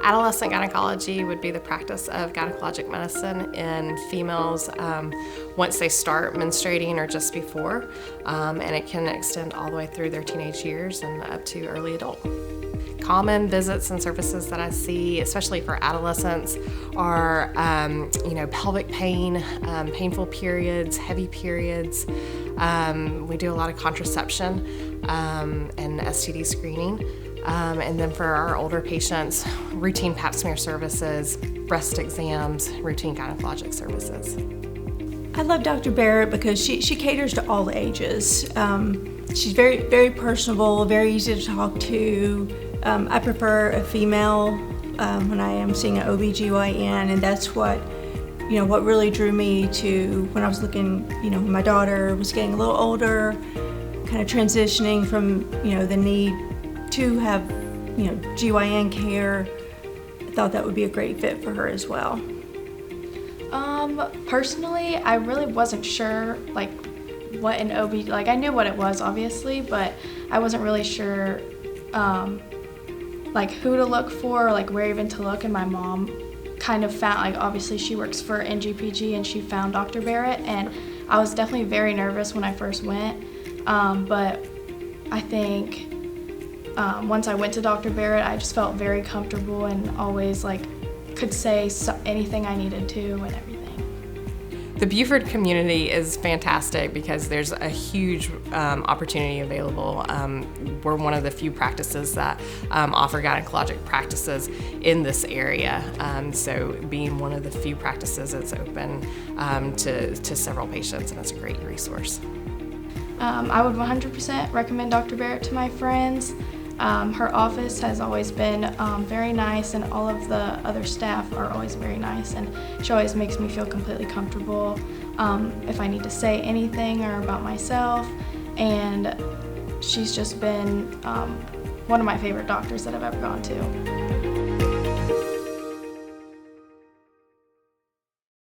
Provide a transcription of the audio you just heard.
Adolescent gynecology would be the practice of gynecologic medicine in females once they start menstruating or just before, and it can extend all the way through their teenage years and up to early adult. Common visits and services that I see, especially for adolescents, are pelvic pain, painful periods, heavy periods. We do a lot of contraception and STD screening. And then for our older patients, routine pap smear services, breast exams, routine gynecologic services. I love Dr. Barrett because she caters to all the ages. She's very, very personable, very easy to talk to. I prefer a female when I am seeing an OB/GYN, and that's what really drew me to when I was looking, when my daughter was getting a little older, kind of transitioning from, the need to have, GYN care. I thought that would be a great fit for her as well. Personally, I really wasn't sure, what an OB, I knew what it was, obviously, but I wasn't really sure, who to look for, where even to look, and my mom kind of found, obviously she works for NGPG, and she found Dr. Barrett, and I was definitely very nervous when I first went, but I think once I went to Dr. Barrett, I just felt very comfortable and always could say anything I needed to and everything. The Buford community is fantastic because there's a huge opportunity available. We're one of the few practices that offer gynecologic practices in this area. So being one of the few practices, it's open to several patients, and it's a great resource. I would 100% recommend Dr. Barrett to my friends. Her office has always been very nice, and all of the other staff are always very nice, and she always makes me feel completely comfortable if I need to say anything or about myself, and she's just been one of my favorite doctors that I've ever gone to.